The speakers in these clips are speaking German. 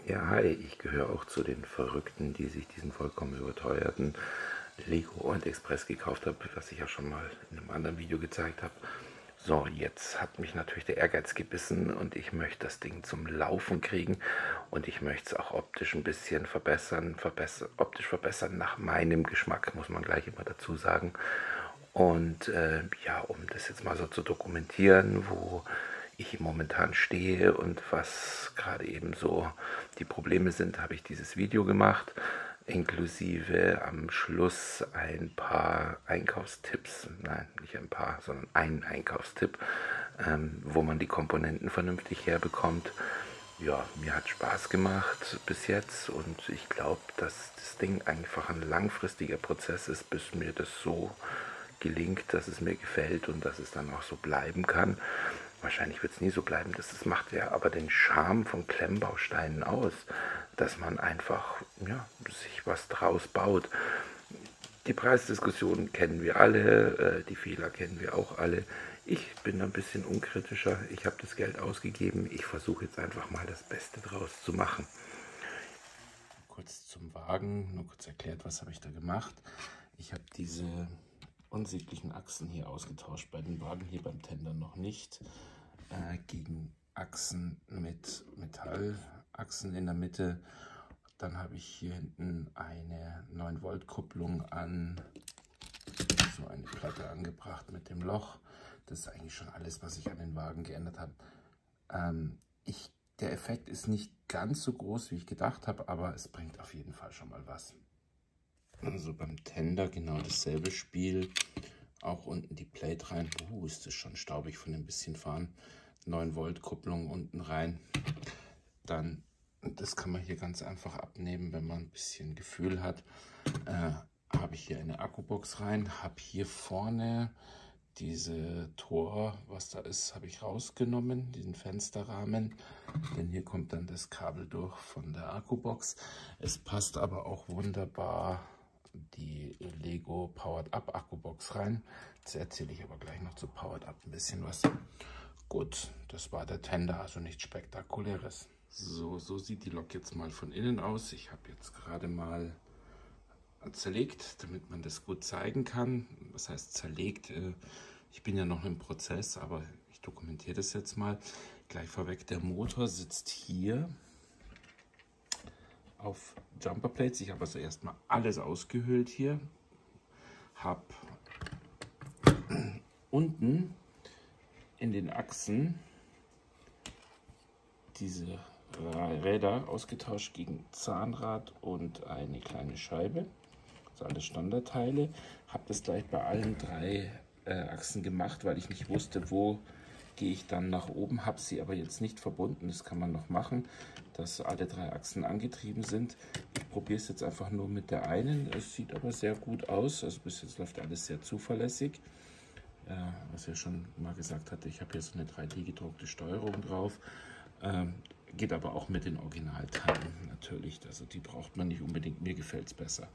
Ja, hi, ich gehöre auch zu den Verrückten, die sich diesen vollkommen überteuerten Lego und Express gekauft habe, was ich ja schon mal in einem anderen Video gezeigt habe. So, jetzt hat mich natürlich der Ehrgeiz gebissen und ich möchte das Ding zum Laufen kriegen und ich möchte es auch optisch ein bisschen optisch verbessern nach meinem Geschmack, muss man gleich immer dazu sagen. Und ja, um das jetzt mal so zu dokumentieren, wo ich momentan stehe und was gerade eben so die Probleme sind, habe ich dieses Video gemacht, inklusive am Schluss ein paar Einkaufstipps, nein, nicht ein paar, sondern einen Einkaufstipp, wo man die Komponenten vernünftig herbekommt. Ja, mir hat Spaß gemacht bis jetzt und ich glaube, dass das Ding einfach ein langfristiger Prozess ist, bis mir das so gelingt, dass es mir gefällt und dass es dann auch so bleiben kann. Wahrscheinlich wird es nie so bleiben, das macht ja aber den Charme von Klemmbausteinen aus, dass man einfach ja, sich was draus baut. Die Preisdiskussion kennen wir alle, die Fehler kennen wir auch alle. Ich bin ein bisschen unkritischer, ich habe das Geld ausgegeben, ich versuche jetzt einfach mal das Beste draus zu machen. Kurz zum Wagen, nur kurz erklärt, was habe ich da gemacht. Ich habe diese unsäglichen Achsen hier ausgetauscht, bei den Wagen hier beim Tender noch nicht, gegen Achsen mit Metallachsen in der Mitte. Dann habe ich hier hinten eine 9 Volt Kupplung an so eine Platte angebracht mit dem Loch. Das ist eigentlich schon alles, was ich an den Wagen geändert habe. Der Effekt ist nicht ganz so groß, wie ich gedacht habe, aber es bringt auf jeden Fall schon mal was. Also beim Tender genau dasselbe Spiel. Auch unten die Plate rein. Ist das schon staubig von dem bisschen Fahren. 9 Volt Kupplung unten rein. Dann, das kann man hier ganz einfach abnehmen, wenn man ein bisschen Gefühl hat. Habe ich hier eine Akkubox rein. Habe hier vorne diese Tor, was da ist, habe ich rausgenommen, diesen Fensterrahmen, denn hier kommt dann das Kabel durch von der Akkubox. Es passt aber auch wunderbar die Lego Powered Up Akkubox rein. Jetzt erzähle ich aber gleich noch zu Powered Up ein bisschen was. Gut, das war der Tender, also nichts Spektakuläres. So sieht die Lok jetzt mal von innen aus. Ich habe jetzt gerade mal zerlegt, damit man das gut zeigen kann. Was heißt zerlegt? Ich bin ja noch im Prozess, aber ich dokumentiere das jetzt mal. Gleich vorweg, der Motor sitzt hier auf Jumper Plates. Ich habe also erstmal alles ausgehöhlt hier. Habe unten in den Achsen diese Räder ausgetauscht gegen Zahnrad und eine kleine Scheibe. Also alle Standardteile. Habe das gleich bei allen drei Achsen gemacht, weil ich nicht wusste, wo gehe ich dann nach oben. Habe sie aber jetzt nicht verbunden. Das kann man noch machen, dass alle drei Achsen angetrieben sind. Ich probiere es jetzt einfach nur mit der einen. Es sieht aber sehr gut aus. Also bis jetzt läuft alles sehr zuverlässig. Was ich ja schon mal gesagt hatte, ich habe hier so eine 3D gedruckte Steuerung drauf. Geht aber auch mit den Originalteilen natürlich. Also die braucht man nicht unbedingt. Mir gefällt es besser.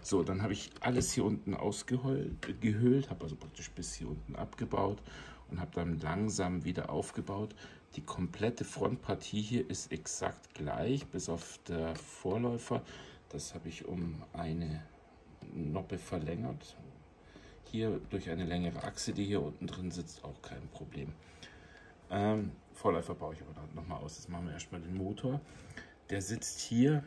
So, dann habe ich alles hier unten ausgehöhlt, habe also praktisch bis hier unten abgebaut und habe dann langsam wieder aufgebaut. Die komplette Frontpartie hier ist exakt gleich, bis auf der Vorläufer. Das habe ich um eine Noppe verlängert. Hier durch eine längere Achse, die hier unten drin sitzt, auch kein Problem. Vorläufer baue ich aber dann nochmal aus. Jetzt machen wir erstmal den Motor. Der sitzt hier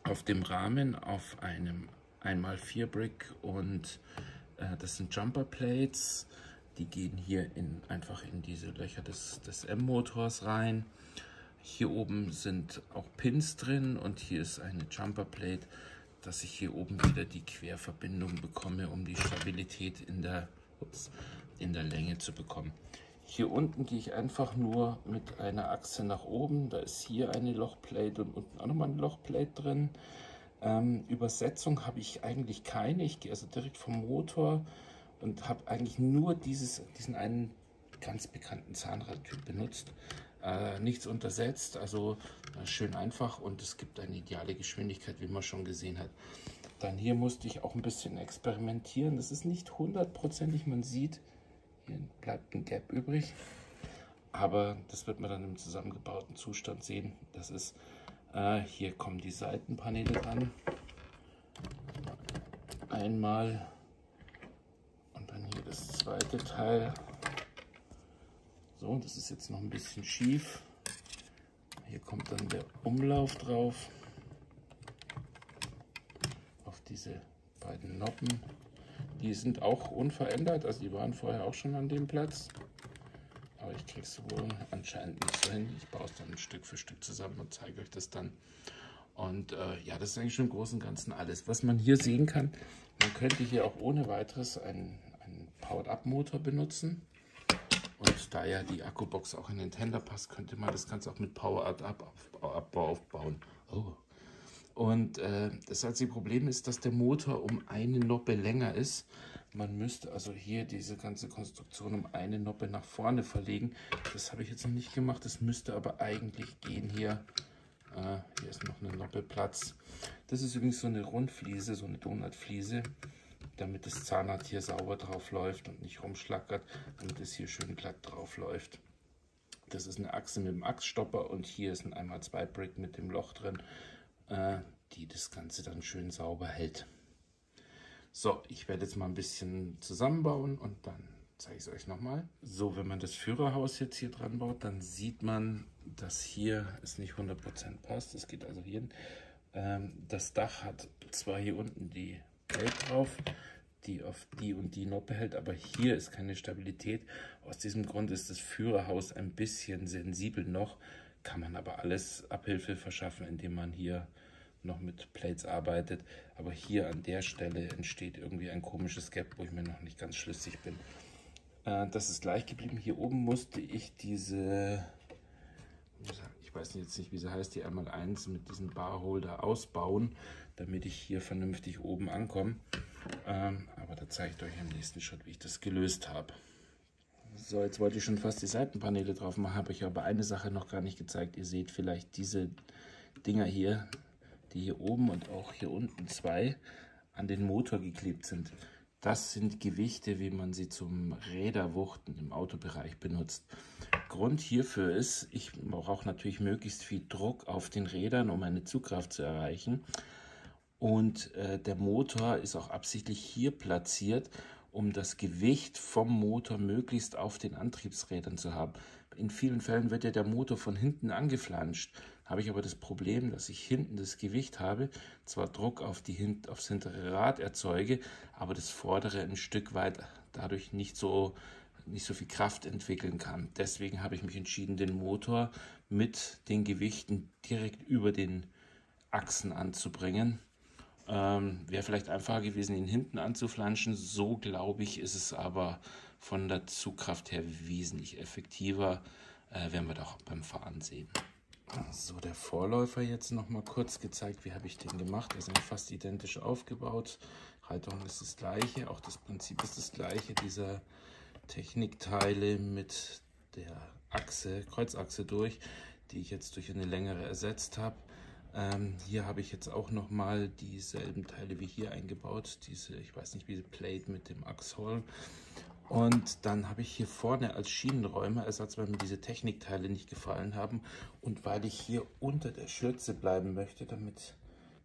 auf dem Rahmen auf einem 1x4 Brick und das sind Jumper Plates. Die gehen hier einfach in diese Löcher des M-Motors rein. Hier oben sind auch Pins drin und hier ist eine Jumper Plate, dass ich hier oben wieder die Querverbindung bekomme, um die Stabilität in der Länge zu bekommen. Hier unten gehe ich einfach nur mit einer Achse nach oben. Da ist hier eine Lochplate und unten auch nochmal eine Lochplate drin. Übersetzung habe ich eigentlich keine. Ich gehe also direkt vom Motor und habe eigentlich nur diesen einen ganz bekannten Zahnradtyp benutzt. Nichts untersetzt, also schön einfach und es gibt eine ideale Geschwindigkeit, wie man schon gesehen hat. Dann hier musste ich auch ein bisschen experimentieren. Das ist nicht hundertprozentig, man sieht, hier bleibt ein Gap übrig, aber das wird man dann im zusammengebauten Zustand sehen. Das ist Hier kommen die Seitenpaneele dran. Einmal und dann hier das zweite Teil. So, das ist jetzt noch ein bisschen schief. Hier kommt dann der Umlauf drauf. Auf diese beiden Noppen. Die sind auch unverändert, also die waren vorher auch schon an dem Platz. Aber ich kriege es wohl anscheinend nicht so hin. Ich baue es dann Stück für Stück zusammen und zeige euch das dann. Und ja, das ist eigentlich schon im Großen und Ganzen alles. Was man hier sehen kann, man könnte hier auch ohne weiteres einen Powered-Up-Motor benutzen. Und da ja die Akkubox auch in den Tender passt, könnte man das Ganze auch mit Powered-Up-Abbau aufbauen. Oh. Und das einzige Problem ist, dass der Motor um eine Noppe länger ist. Man müsste also hier diese ganze Konstruktion um eine Noppe nach vorne verlegen. Das habe ich jetzt noch nicht gemacht. Das müsste aber eigentlich gehen hier. Hier ist noch eine Noppe Platz. Das ist übrigens so eine Rundfliese, so eine Donutfliese, damit das Zahnrad hier sauber drauf läuft und nicht rumschlackert, damit es hier schön glatt drauf läuft. Das ist eine Achse mit dem Achsstopper und hier ist ein 1x2 Brick mit dem Loch drin, die das Ganze dann schön sauber hält. So, ich werde jetzt mal ein bisschen zusammenbauen und dann zeige ich es euch nochmal. So, wenn man das Führerhaus jetzt hier dran baut, dann sieht man, dass hier es nicht 100% passt. Es geht also hier hin. Das Dach hat zwar hier unten die Plate drauf, die auf die und die Noppe hält, aber hier ist keine Stabilität. Aus diesem Grund ist das Führerhaus ein bisschen sensibel noch, kann man aber alles Abhilfe verschaffen, indem man hier noch mit Plates arbeitet. Aber hier an der Stelle entsteht irgendwie ein komisches Gap, wo ich mir noch nicht ganz schlüssig bin. Das ist gleich geblieben. Hier oben musste ich diese, ich weiß jetzt nicht, wie sie heißt, die 1x1 mit diesem Barholder ausbauen, damit ich hier vernünftig oben ankomme. Aber da zeige ich euch im nächsten Schritt, wie ich das gelöst habe. So, jetzt wollte ich schon fast die Seitenpaneele drauf machen, habe ich aber eine Sache noch gar nicht gezeigt. Ihr seht vielleicht diese Dinger hier, die hier oben und auch hier unten zwei an den Motor geklebt sind. Das sind Gewichte, wie man sie zum Räderwuchten im Autobereich benutzt. Grund hierfür ist, ich brauche natürlich möglichst viel Druck auf den Rädern, um eine Zugkraft zu erreichen. Und der Motor ist auch absichtlich hier platziert, um das Gewicht vom Motor möglichst auf den Antriebsrädern zu haben. In vielen Fällen wird ja der Motor von hinten angeflanscht. Habe ich aber das Problem, dass ich hinten das Gewicht habe, zwar Druck auf aufs hintere Rad erzeuge, aber das vordere ein Stück weit dadurch nicht so viel Kraft entwickeln kann. Deswegen habe ich mich entschieden, den Motor mit den Gewichten direkt über den Achsen anzubringen. Wäre vielleicht einfacher gewesen, ihn hinten anzuflanschen. So, glaube ich, ist es aber von der Zugkraft her wesentlich effektiver. Werden wir doch beim Fahren sehen. So, der Vorläufer jetzt noch mal kurz gezeigt. Wie habe ich den gemacht? Er ist fast identisch aufgebaut. Halterung ist das gleiche. Auch das Prinzip ist das gleiche. Dieser Technikteile mit der Achse, Kreuzachse durch, die ich jetzt durch eine längere ersetzt habe. Hier habe ich jetzt auch nochmal dieselben Teile wie hier eingebaut, diese, ich weiß nicht, diese Plate mit dem Achsholm. Und dann habe ich hier vorne als Schienenräumerersatz, weil mir diese Technikteile nicht gefallen haben und weil ich hier unter der Schürze bleiben möchte, damit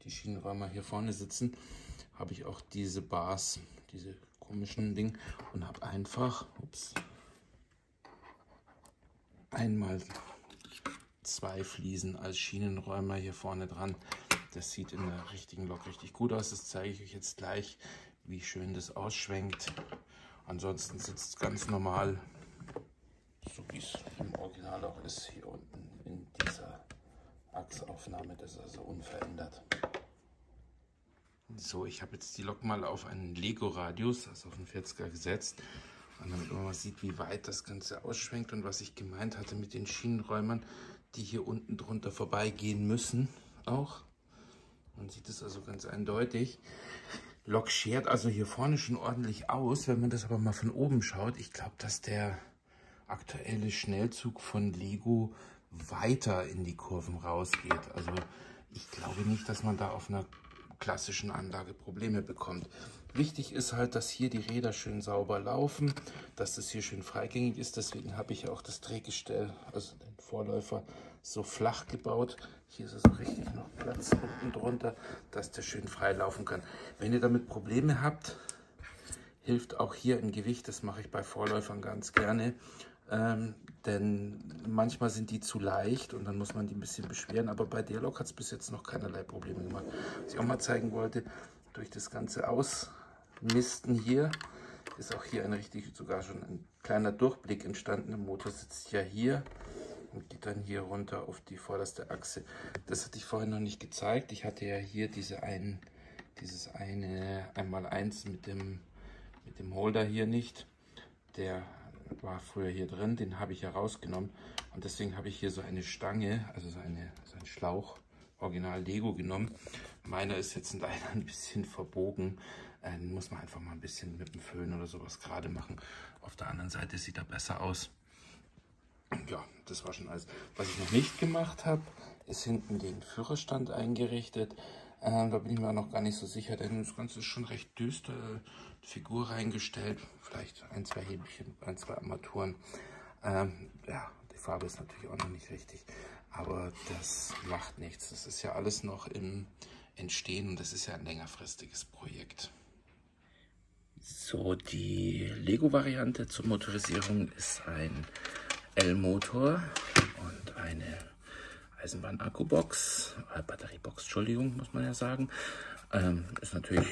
die Schienenräumer hier vorne sitzen, habe ich auch diese Bars, diese komischen Dinge und habe einfach, einmal zwei Fliesen als Schienenräumer hier vorne dran. Das sieht in der richtigen Lok richtig gut aus. Das zeige ich euch jetzt gleich, wie schön das ausschwenkt. Ansonsten sitzt es ganz normal, so wie es im Original auch ist, hier unten in dieser Achsaufnahme. Das ist also unverändert. So, ich habe jetzt die Lok mal auf einen Lego-Radius, also auf einen 40er gesetzt. Und damit man mal sieht, wie weit das Ganze ausschwenkt und was ich gemeint hatte mit den Schienenräumern, die hier unten drunter vorbeigehen müssen auch. Man sieht es also ganz eindeutig. Lok schert also hier vorne schon ordentlich aus. Wenn man das aber mal von oben schaut, ich glaube, dass der aktuelle Schnellzug von Lego weiter in die Kurven rausgeht. Also ich glaube nicht, dass man da auf einer klassischen Anlage Probleme bekommt. Wichtig ist halt, dass hier die Räder schön sauber laufen, dass das hier schön freigängig ist. Deswegen habe ich auch das Drehgestell, also den Vorläufer, so flach gebaut. Hier ist also richtig noch Platz unten drunter, dass der schön frei laufen kann. Wenn ihr damit Probleme habt, hilft auch hier ein Gewicht. Das mache ich bei Vorläufern ganz gerne. Denn manchmal sind die zu leicht und dann muss man die ein bisschen beschweren. Aber bei der Lok hat es bis jetzt noch keinerlei Probleme gemacht. Was ich auch mal zeigen wollte, durch das ganze Ausmisten hier ist auch hier sogar schon ein kleiner Durchblick entstanden. Der Motor sitzt ja hier und geht dann hier runter auf die vorderste Achse. Das hatte ich vorhin noch nicht gezeigt. Ich hatte ja hier dieses eine 1x1 mit dem Holder hier nicht. Der war früher hier drin, den habe ich ja rausgenommen und deswegen habe ich hier so eine Stange, also so ein Schlauch, original Lego genommen. Meiner ist jetzt leider ein bisschen verbogen, den muss man einfach mal ein bisschen mit dem Föhn oder sowas gerade machen. Auf der anderen Seite sieht er besser aus. Ja, das war schon alles. Was ich noch nicht gemacht habe, ist hinten den Führerstand eingerichtet. Da bin ich mir noch gar nicht so sicher, denn das Ganze ist schon recht düster. Figur reingestellt, vielleicht ein, zwei Hebelchen, ein, zwei Armaturen. Ja, die Farbe ist natürlich auch noch nicht richtig, aber das macht nichts. Das ist ja alles noch im Entstehen und das ist ja ein längerfristiges Projekt. So, die Lego-Variante zur Motorisierung ist ein L-Motor und eine Eisenbahn-Akkubox, Batteriebox, Entschuldigung, muss man ja sagen. Ist natürlich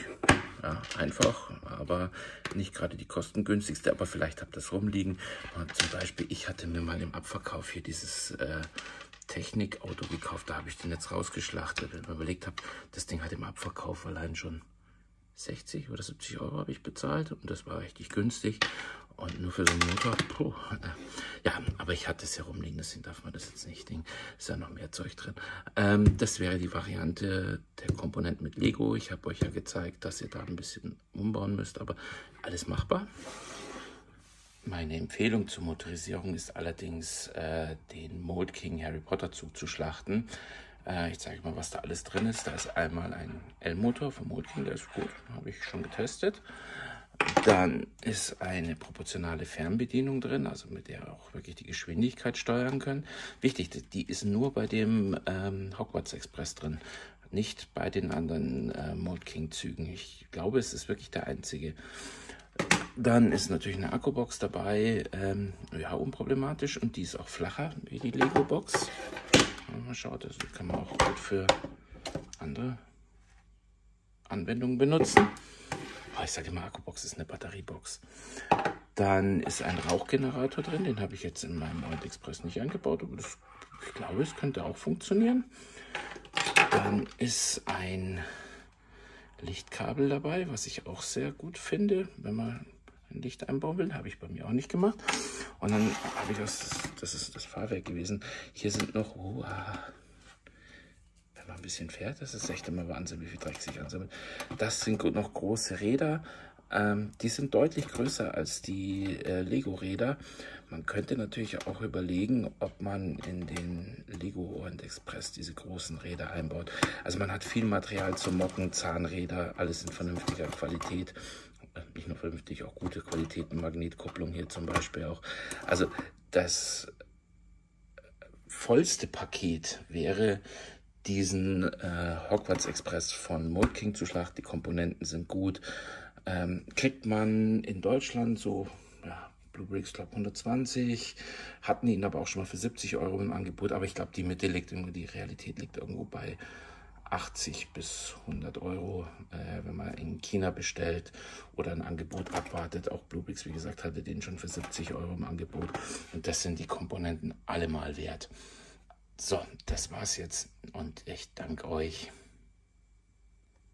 einfach, aber nicht gerade die kostengünstigste, aber vielleicht habt ihr das rumliegen. Und zum Beispiel, ich hatte mir mal im Abverkauf hier dieses Technikauto gekauft, da habe ich den jetzt rausgeschlachtet. Wenn ich mir überlegt habe, das Ding hat im Abverkauf allein schon 60 oder 70 Euro habe ich bezahlt und das war richtig günstig. Und nur für so einen Motor, puh, ja, aber ich hatte es ja rumliegen, deswegen darf man das jetzt nicht denken. Ist ja noch mehr Zeug drin. Das wäre die Variante der Komponenten mit Lego. Ich habe euch ja gezeigt, dass ihr da ein bisschen umbauen müsst, aber alles machbar. Meine Empfehlung zur Motorisierung ist allerdings, den Mold King Harry Potter Zug zu schlachten. Ich zeige mal, was da alles drin ist. Da ist einmal ein L-Motor vom Mold King, der ist gut, habe ich schon getestet. Dann ist eine proportionale Fernbedienung drin, also mit der ihr auch wirklich die Geschwindigkeit steuern könnt. Wichtig, die ist nur bei dem Hogwarts Express drin, nicht bei den anderen Mold King Zügen. Ich glaube, es ist wirklich der einzige. Dann ist natürlich eine Akkubox dabei, ja, unproblematisch, und die ist auch flacher wie die Lego Box. Mal schaut, das kann man auch gut für andere Anwendungen benutzen. Oh, ich sage immer, Akkubox ist eine Batteriebox. Dann ist ein Rauchgenerator drin, den habe ich jetzt in meinem Orient Express nicht eingebaut, aber ich glaube, es könnte auch funktionieren. Dann ist ein Lichtkabel dabei, was ich auch sehr gut finde, wenn man ein Licht einbauen will. Habe ich bei mir auch nicht gemacht. Und dann habe ich das ist das Fahrwerk gewesen. Hier sind noch, wenn man ein bisschen fährt, das ist echt immer Wahnsinn, wie viel Dreck sich ansammelt. Das sind noch große Räder. Die sind deutlich größer als die Lego-Räder. Man könnte natürlich auch überlegen, ob man in den Lego Orient Express diese großen Räder einbaut. Also man hat viel Material zum Mocken, Zahnräder, alles in vernünftiger Qualität. Nicht nur vernünftig, auch gute Qualität, Magnetkupplung hier zum Beispiel auch. Also das vollste Paket wäre, diesen Hogwarts Express von Mold King zu schlachten. Die Komponenten sind gut. Kriegt man in Deutschland so, ja, Blue Bricks, glaube 120, hatten ihn aber auch schon mal für 70 Euro im Angebot, aber ich glaube, die Mitte liegt, die Realität liegt irgendwo bei 80 bis 100 Euro, wenn man in China bestellt oder ein Angebot abwartet. Auch Blue Bricks, wie gesagt, hatte den schon für 70 Euro im Angebot, und das sind die Komponenten allemal wert. So, das war's jetzt und ich danke euch.